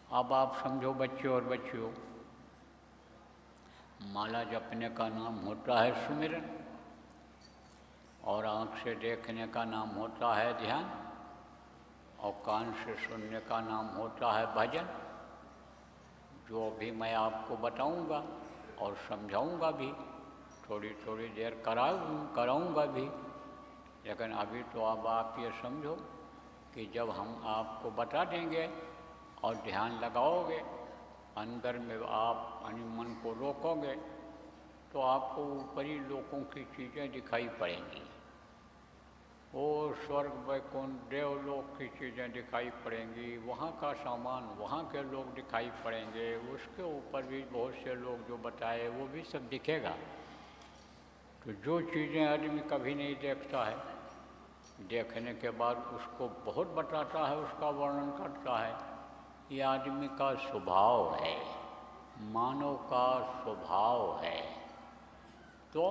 अब आप समझो बच्चों और बच्चियों, माला जपने का नाम होता है सुमिरन, और आँख से देखने का नाम होता है ध्यान, और कान से सुनने का नाम होता है भजन। जो भी मैं आपको बताऊंगा और समझाऊंगा भी, थोड़ी थोड़ी देर कराऊंगा भी, लेकिन अभी तो अब आप ये समझो कि जब हम आपको बता देंगे और ध्यान लगाओगे, अंदर में आप मन को रोकोगे, तो आपको ऊपरी लोगों की चीज़ें दिखाई पड़ेंगी। वो स्वर्ग वैकुंठ देवलोक की चीज़ें दिखाई पड़ेंगी, वहाँ का सामान, वहाँ के लोग दिखाई पड़ेंगे, उसके ऊपर भी बहुत से लोग जो बताए वो भी सब दिखेगा। तो जो चीज़ें आदमी कभी नहीं देखता है, देखने के बाद उसको बहुत बताता है, उसका वर्णन करता है। ये आदमी का स्वभाव है, मानव का स्वभाव है। तो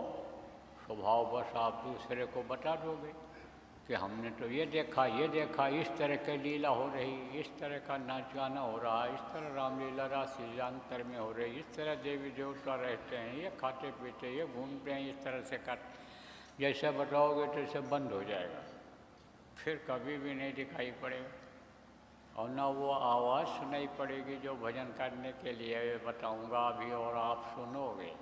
स्वभाववश आप दूसरे को बता दोगे कि हमने तो ये देखा, इस तरह की लीला हो रही, इस तरह का नाच गाना हो रहा, इस तरह रामलीला राशियांतर में हो रही, इस तरह देवी देवता रहते हैं, ये खाते पीते, ये घूमते हैं, इस तरह से कर। जैसे बताओगे तैसे बंद हो जाएगा, फिर कभी भी नहीं दिखाई पड़ेगा, और ना वो आवाज़ सुनाई पड़ेगी जो भजन करने के लिए बताऊंगा अभी और आप सुनोगे।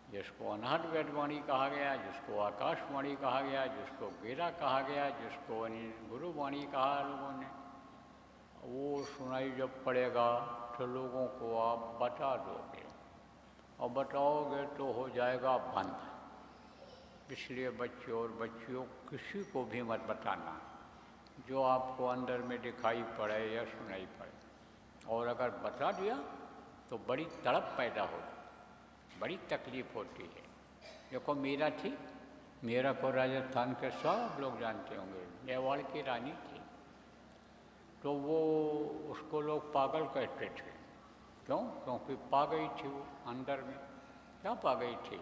जिसको अनहद वेदवाणी कहा गया, जिसको आकाशवाणी कहा गया, जिसको गिरा कहा गया, जिसको गुरुवाणी कहा लोगों ने, वो सुनाई जब पड़ेगा तो लोगों को आप बता दोगे, और बताओगे तो हो जाएगा बंद। इसलिए बच्चों और बच्चियों, किसी को भी मत बताना जो आपको अंदर में दिखाई पड़े या सुनाई पड़े, और अगर बता दिया तो बड़ी तड़प पैदा होगी, बड़ी तकलीफ होती है। देखो मीरा थी, मीरा को राजस्थान के सब लोग जानते होंगे, मेवाड़ की रानी थी। तो वो उसको लोग पागल कहते थे। क्यों? क्योंकि पा गई थी वो अंदर में। क्या पा गई थी?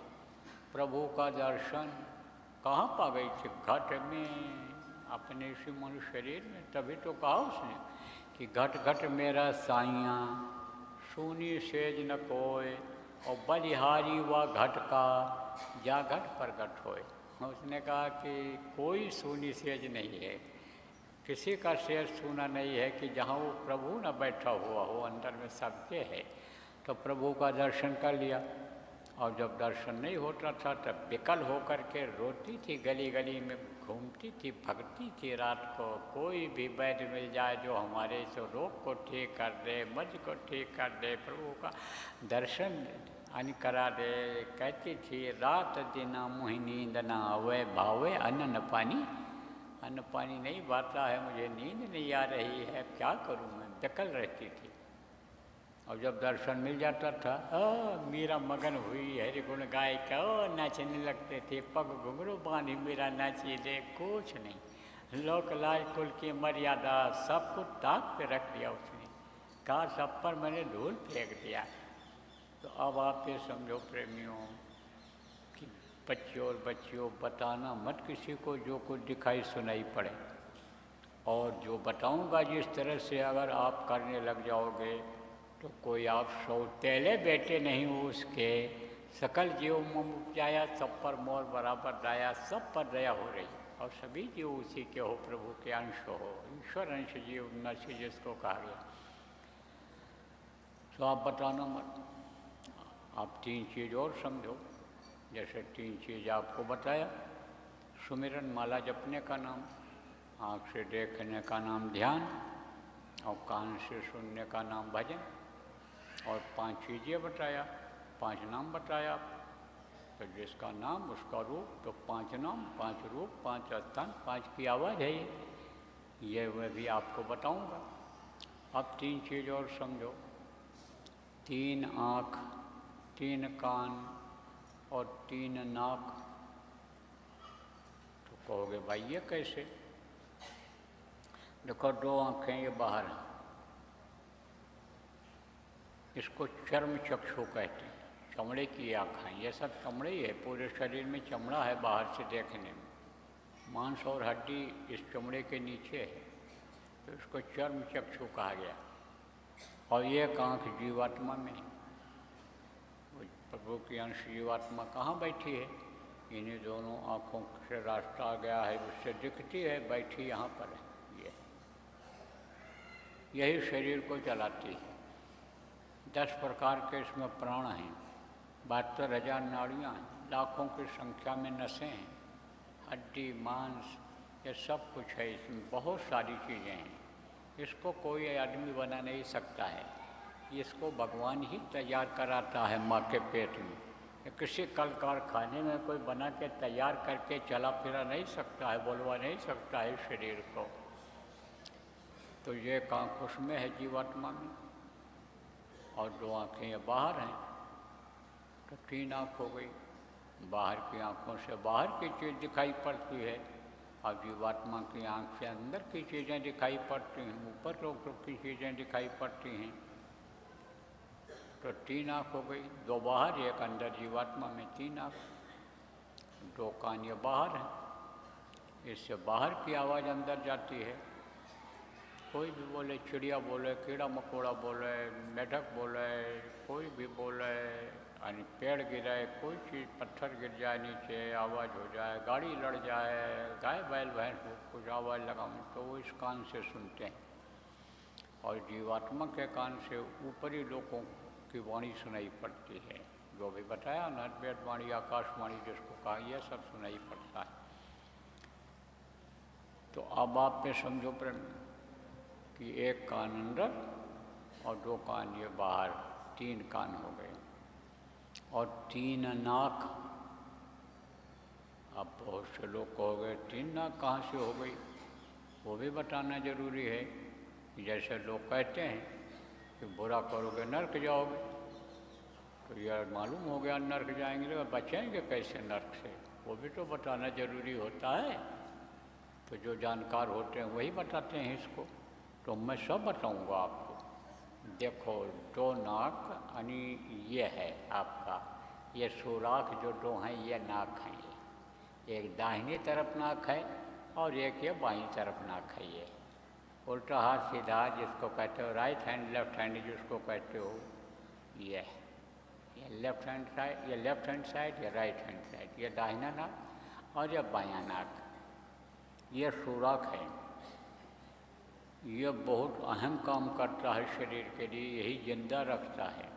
प्रभु का दर्शन। कहाँ पा गई थी? घट में, अपने इसी मनुष्य शरीर में। तभी तो कहा उसने कि घट घट मेरा साइया, सुनी सेज न कोय, और बलिहारी व घट का, जा घट प्रगट होए। उसने कहा कि कोई सूनी सेज नहीं है, किसी का शेर सुना नहीं है कि जहाँ वो प्रभु न बैठा हुआ हो, अंदर में सबके है। तो प्रभु का दर्शन कर लिया, और जब दर्शन नहीं होता था तब विकल होकर के रोती थी, गली गली में घूमती थी, भगती थी। रात को कोई भी वैद्य मिल जाए जो हमारे इस रोग को ठीक कर दे, मर्ज को ठीक कर दे, प्रभु का दर्शन करा दे, कहती थी रात दिन मुहि नींद न आवे, भावे अन्न न पानी। अन्न पानी नहीं भाता है, मुझे नींद नहीं आ रही है, क्या करूँ मैं, विकल रहती थी। और जब दर्शन मिल जाता था, मीरा मगन हुई हरि गुण गाय का, नाचने लगते थे, पग घुंघरू बांधी मीरा नाची दे। कुछ नहीं, लोक लाज कुल की मर्यादा सब कुछ ताक पे रख दिया उसने, कहा सब पर मैंने धूल फेंक दिया। तो अब आप ये समझो प्रेमियों कि बच्चों और बच्चियों, बताना मत किसी को जो कुछ दिखाई सुनाई पड़े, और जो बताऊंगा जिस तरह से अगर आप करने लग जाओगे तो कोई आप सौतेले बेटे नहीं हो उसके। सकल जीव मम उपजाया, सब पर मोर बराबर दाया, सब पर दया हो रही, और सभी जीव उसी के हो, प्रभु के अंश हो। ईश्वर अंश जीव नशी जिसको कहा गया। तो आप बताना मत। आप तीन चीज़ और समझो, जैसे तीन चीज़ आपको बताया, सुमिरन माला जपने का नाम, आँख से देखने का नाम ध्यान, और कान से सुनने का नाम भजन, और पांच चीज़ें बताया, पांच नाम बताया। तो जिसका नाम उसका रूप, तो पांच नाम, पांच रूप, पांच स्थान, पांच की आवाज़ है ये मैं भी आपको बताऊंगा। अब तीन चीज़ और समझो, तीन आँख, तीन कान और तीन नाक। तो कहोगे भाई ये कैसे? देखो, दो आँखें ये बाहर हैं, इसको चर्म चक्षु कहते हैं, चमड़े की आँखें। ये सब चमड़े ही है, पूरे शरीर में चमड़ा है बाहर से देखने में, मांस और हड्डी इस चमड़े के नीचे है, तो इसको चर्म चक्षु कहा गया। और एक आँख जीवात्मा में, प्रभु की अंश जीवात्मा कहाँ बैठी है? इन्हीं दोनों आँखों से रास्ता आ गया है, उससे दिखती है, बैठी यहाँ पर है। यही शरीर को चलाती है। 10 प्रकार के इसमें प्राण हैं, 72,000 नाड़ियाँ हैं, लाखों की संख्या में नसें हैं, हड्डी मांस ये सब कुछ है, इसमें बहुत सारी चीज़ें हैं। इसको कोई आदमी बना नहीं सकता है, इसको भगवान ही तैयार कराता है माँ के पेट में। किसी कल कारखाने में कोई बना के तैयार करके चला फिरा नहीं सकता है, बोलवा नहीं सकता है शरीर को। तो ये आँख उसमें है जीवात्मा में, और 2 आँखें ये बाहर हैं, तो 3 आँख हो गई। बाहर की आँखों से बाहर की चीज़ दिखाई पड़ती है, और जीवात्मा की आँख से अंदर की चीज़ें दिखाई पड़ती हैं, ऊपर लोग की चीज़ें दिखाई पड़ती हैं। तो 3 आँख हो गई, 2 बाहर 1 अंदर जीवात्मा में, 3 आँख। 2 कान ये बाहर हैं, इससे बाहर की आवाज़ अंदर जाती है। कोई भी बोले, चिड़िया बोले, कीड़ा मकोड़ा बोले, मेढक बोले, कोई भी बोले, यानी पेड़ गिरे, कोई चीज़ पत्थर गिर जाए नीचे, आवाज़ हो जाए, गाड़ी लड़ जाए, गाय बैल भैंस कुछ आवाज़ लगाऊँ, तो वो इस कान से सुनते हैं। और जीवात्मा के कान से ऊपरी लोगों की वाणी सुनाई पड़ती है, जो भी बताया ना, वेद वाणी, आकाशवाणी जिसको कहा, यह सब सुनाई पड़ता है। तो अब आप पे समझो प्रेम कि 1 कान अंदर और 2 कान ये बाहर, 3 कान हो गए, और 3 नाक। अब बहुत से लोग कहोगे 3 नाक कहाँ से हो गई, वो भी बताना जरूरी है। जैसे लोग कहते हैं कि बुरा करोगे नर्क जाओगे, तो यह मालूम हो गया नर्क जाएंगे, तो बचेंगे कैसे नर्क से, वो भी तो बताना जरूरी होता है। तो जो जानकार होते हैं वही बताते हैं इसको, तो मैं सब बताऊंगा आपको। देखो 2 नाक यानी ये है आपका, ये सुराख जो 2 हैं ये नाक हैं, एक दाहिनी तरफ नाक है और एक ये बाईं तरफ नाक है। ये उल्टा हाथ सीधा जिसको कहते हो राइट हैंड, लेफ्ट हैंड जिसको कहते हो, ये लेफ्ट हैंड साइड, ये लेफ्ट हैंड साइड, ये राइट हैंड साइड, ये दाहिना नाक और ये बायां नाक, ये सुराख है। यह बहुत अहम काम करता है शरीर के लिए, यही जिंदा रखता है।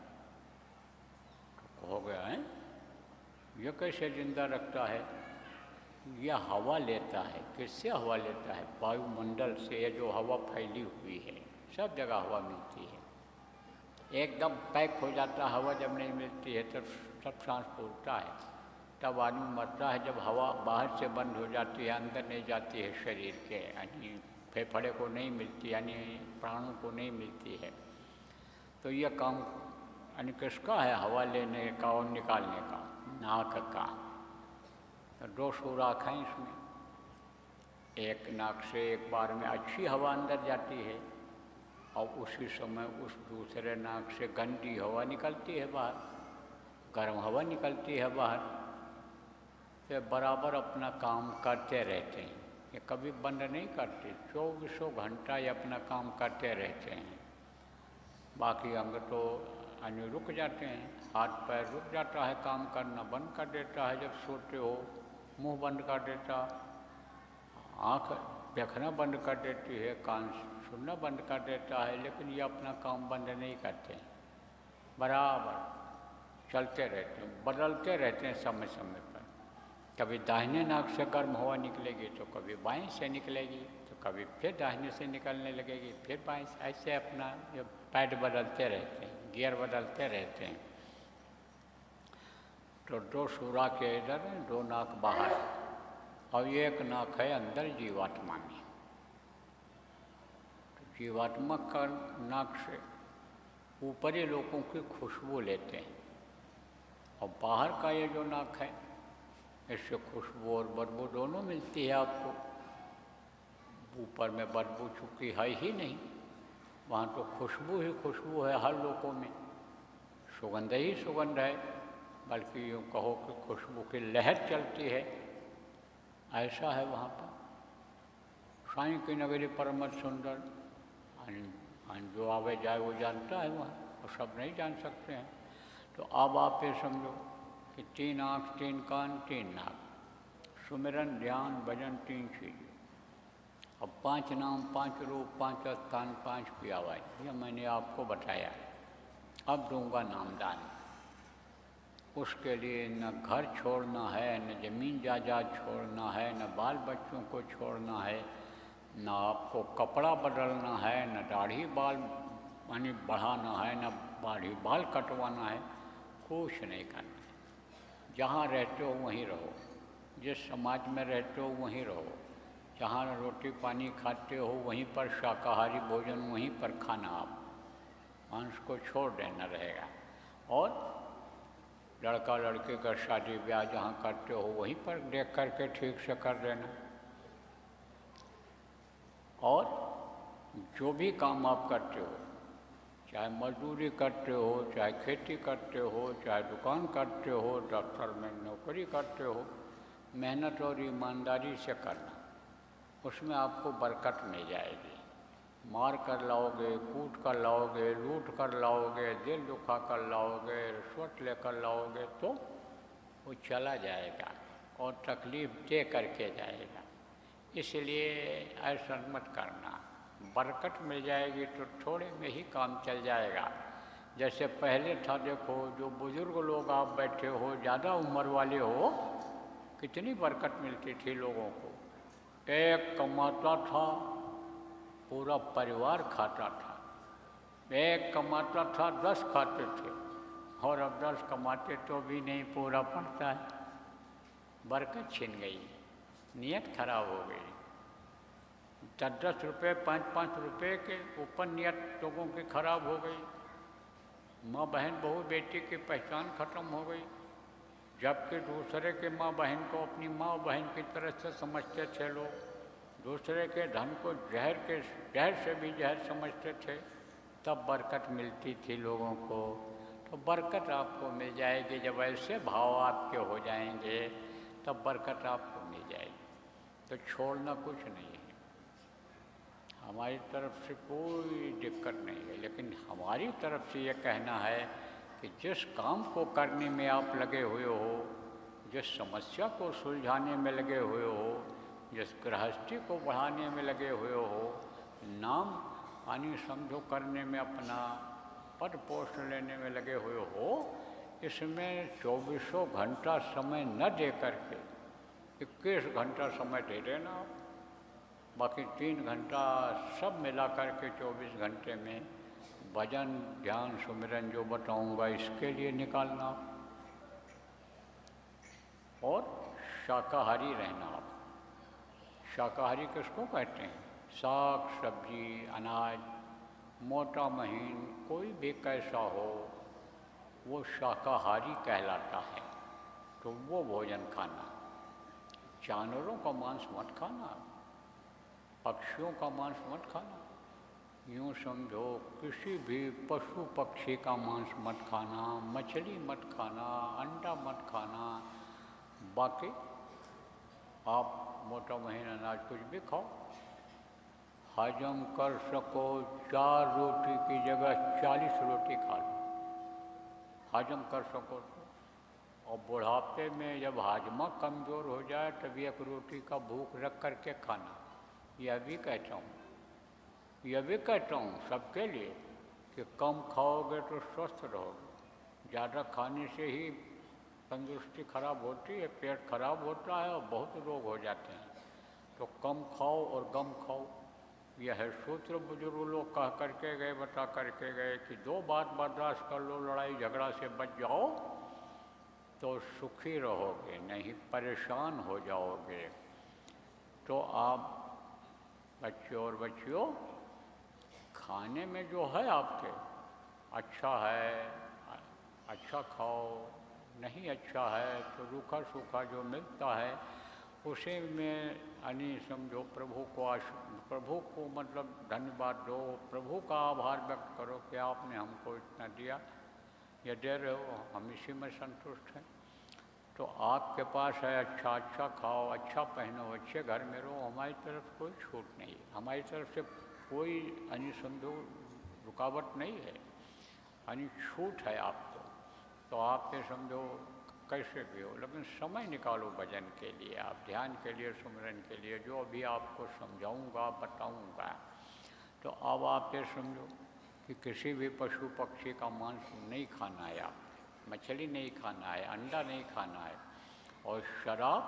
तो हो गया है, यह कैसे जिंदा रखता है? यह हवा लेता है। किससे हवा लेता है? वायुमंडल से। ये जो हवा फैली हुई है, सब जगह हवा मिलती है, एकदम पैक हो जाता है। हवा जब नहीं मिलती है तब सब सांस फूलता है, तब आदमी मरता है। जब हवा बाहर से बंद हो जाती है, अंदर नहीं जाती है शरीर के, यानी फेफड़े को नहीं मिलती, यानी प्राणों को नहीं मिलती है। तो यह काम यानी किसका है? हवा लेने का और निकालने का, नाक का। तो 2 सुराख हैं इसमें। एक नाक से एक बार में अच्छी हवा अंदर जाती है और उसी समय उस दूसरे नाक से गंदी हवा निकलती है बाहर, गर्म हवा निकलती है बाहर। तो बराबर अपना काम करते रहते हैं, ये कभी बंद नहीं करते, 24 घंटा ये अपना काम करते रहते हैं। बाकी अंग तो अन्य रुक जाते हैं, हाथ पैर रुक जाता है, काम करना बंद कर देता है। जब सोते हो मुंह बंद कर देता, आँख देखना बंद कर देती है, कान सुनना बंद कर देता है, लेकिन ये अपना काम बंद नहीं करते हैं, बराबर चलते रहते हैं, बदलते रहते हैं समय समय पर। कभी दाहिने नाक से गर्म हवा निकलेगी तो कभी बाएं से निकलेगी, तो कभी फिर दाहिने से निकलने लगेगी, फिर बाएं से। ऐसे अपना ये पैड बदलते रहते हैं, गियर बदलते रहते हैं। तो 2 सुरा के इधर, 2 नाक बाहर और 1 नाक है अंदर जीवात्मा में। तो जीवात्मा का नाक से ऊपरी लोगों की खुशबू लेते हैं, और बाहर का ये जो नाक है, इससे खुशबू और बदबू दोनों मिलती है आपको। ऊपर में बदबू चूँकि है ही नहीं, वहाँ तो खुशबू ही खुशबू है हर लोगों में, सुगंध ही सुगंध है, बल्कि यूँ कहो कि खुशबू की लहर चलती है, ऐसा है वहाँ पर। साईं की नगरी परमत सुंदर, जो आवे जाए वो जानता है वहाँ, और सब नहीं जान सकते हैं। तो अब आप ये समझो कि 3 आँख 3 कान 3 नाक, सुमिरन ध्यान भजन 3 चीज़। अब 5 नाम 5 रूप 5 स्थान 5 की आवाज़, यह मैंने आपको बताया। अब दूंगा नामदान। उसके लिए न घर छोड़ना है, न ज़मीन जायदाद छोड़ना है, न बाल बच्चों को छोड़ना है, न आपको कपड़ा बदलना है, न दाढ़ी बाल यानी बढ़ाना है, न दाढ़ी बाल कटवाना है, कुछ नहीं करना है। जहाँ रहते हो वहीं रहो, जिस समाज में रहते हो वहीं रहो, जहाँ रोटी पानी खाते हो वहीं पर शाकाहारी भोजन वहीं पर खाना, आप मांस को छोड़ देना रहेगा। और लड़का लड़के का शादी ब्याह जहाँ करते हो वहीं पर देख करके ठीक से कर देना। और जो भी काम आप करते हो, चाहे मजदूरी करते हो, चाहे खेती करते हो, चाहे दुकान करते हो, दफ्तर में नौकरी करते हो, मेहनत और ईमानदारी से करना, उसमें आपको बरकत मिल जाएगी। मार कर लाओगे, कूट कर लाओगे, लूट कर लाओगे, दिल दुखा कर लाओगे, रिश्वत लेकर लाओगे तो वो चला जाएगा और तकलीफ़ दे करके जाएगा। इसलिए ऐसा मत करना। बरकत मिल जाएगी तो थोड़े में ही काम चल जाएगा। जैसे पहले था, देखो जो बुज़ुर्ग लोग आप बैठे हो, ज़्यादा उम्र वाले हो, कितनी बरकत मिलती थी लोगों को। एक कमाता था, पूरा परिवार खाता था। एक कमाता था, 10 खाते थे, और अब 10 कमाते तो भी नहीं पूरा पड़ता है। बरकत छिन गई, नियत खराब हो गई। 10-10 रुपये 5-5 रुपये के ऊपर नियत लोगों की खराब हो गई। माँ बहन बहू बेटी की पहचान खत्म हो गई। जबकि दूसरे के माँ बहन को अपनी माँ बहन की तरह से समझते थे लोग, दूसरे के धन को जहर से भी जहर समझते थे, तब बरकत मिलती थी लोगों को। तो बरकत आपको मिल जाएगी जब ऐसे भाव आपके हो जाएंगे, तब बरकत आपको मिल जाएगी। तो छोड़ना कुछ नहीं है, हमारी तरफ से कोई दिक्कत नहीं है, लेकिन हमारी तरफ से ये कहना है कि जिस काम को करने में आप लगे हुए हो, जिस समस्या को सुलझाने में लगे हुए हो, जिस गृहस्थी को बढ़ाने में लगे हुए हो, नाम आनी समझो करने में, अपना पद पोस्ट लेने में लगे हुए हो, इसमें 24 घंटा समय न दे करके 21 घंटा समय दे देना आप। बाकी 3 घंटा सब मिला करके 24 घंटे में भजन ध्यान सुमिरन जो बताऊंगा इसके लिए निकालना। और शाकाहारी रहना आप। शाकाहारी किसको कहते हैं? साग सब्जी अनाज, मोटा महीन कोई भी कैसा हो, वो शाकाहारी कहलाता है। तो वो भोजन खाना। जानवरों का मांस मत खाना, पक्षियों का मांस मत खाना। यूँ समझो किसी भी पशु पक्षी का मांस मत खाना, मछली मत खाना, अंडा मत खाना। बाकी आप मोटा महीन अनाज कुछ भी खाओ, हजम कर सको। 4 रोटी की जगह 40 रोटी खा लो, हजम कर सको तो। और बुढ़ापे में जब हाजमा कमज़ोर हो जाए तब 1 रोटी का भूख रख करके खाना। यह भी कहता हूँ सबके लिए कि कम खाओगे तो स्वस्थ रहोगे। ज़्यादा खाने से ही तंदुरुस्ती खराब होती है, पेट खराब होता है और बहुत रोग हो जाते हैं। तो कम खाओ और गम खाओ, यह है सूत्र। बुजुर्ग लोग कह करके गए, बता करके गए कि 2 बात बर्दाश्त कर लो, लड़ाई झगड़ा से बच जाओ तो सुखी रहोगे, नहीं परेशान हो जाओगे। तो आप बच्चों और बच्चियों, खाने में जो है आपके अच्छा है, अच्छा खाओ, नहीं अच्छा है तो रूखा सूखा जो मिलता है उसी में यानी समझो प्रभु को मतलब धन्यवाद दो, प्रभु का आभार व्यक्त करो कि आपने हमको इतना दिया, ये दे रहे हो, हम इसी में संतुष्ट हैं। तो आपके पास है, अच्छा खाओ, अच्छा पहनो, अच्छे घर में रहो, हमारी तरफ कोई छूट नहीं, हमारी तरफ से कोई यानी समझो रुकावट नहीं है, यानी छूट है आपको। तो आप ये समझो कैसे भी हो, लेकिन समय निकालो भजन के लिए, आप ध्यान के लिए, सुमिरन के लिए, जो अभी आपको समझाऊंगा बताऊंगा। तो अब आप ये समझो कि किसी भी पशु पक्षी का मांस नहीं खाना है, आप मछली नहीं खाना है, अंडा नहीं खाना है। और शराब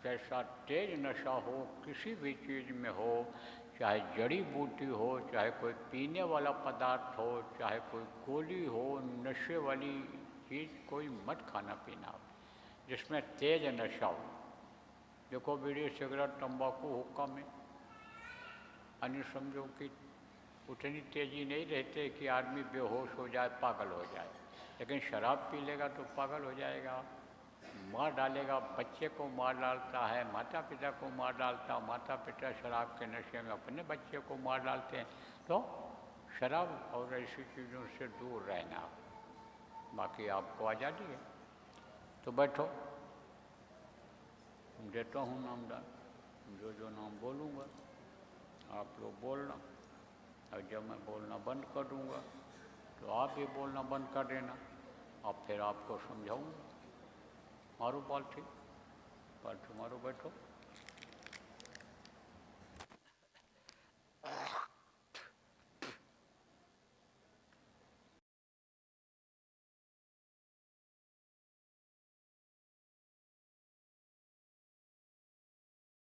जैसा तेज नशा हो किसी भी चीज़ में हो, चाहे जड़ी बूटी हो, चाहे कोई पीने वाला पदार्थ हो, चाहे कोई गोली हो, नशे वाली चीज़ कोई मत खाना पीना जिसमें तेज नशा हो। देखो बीड़ी सिगरेट तंबाकू हुक्का में अन्य समझो कि उतनी तेज़ी नहीं रहते कि आदमी बेहोश हो जाए, पागल हो जाए, लेकिन शराब पी लेगा तो पागल हो जाएगा, मार डालेगा, बच्चे को मार डालता है, माता पिता को मार डालता, माता पिता शराब के नशे में अपने बच्चे को मार डालते हैं। तो शराब और ऐसी चीज़ों से दूर रहना। बाकी आपको आज़ादी है। तो बैठो, देता हूँ नामदान, जो नाम बोलूँगा आप लोग बोलना, और जब मैं बोलना बंद कर दूँगा तो आप भी बोलना बंद कर देना, और फिर आपको समझाऊँगा। मारो पालथी मारो, बैठो।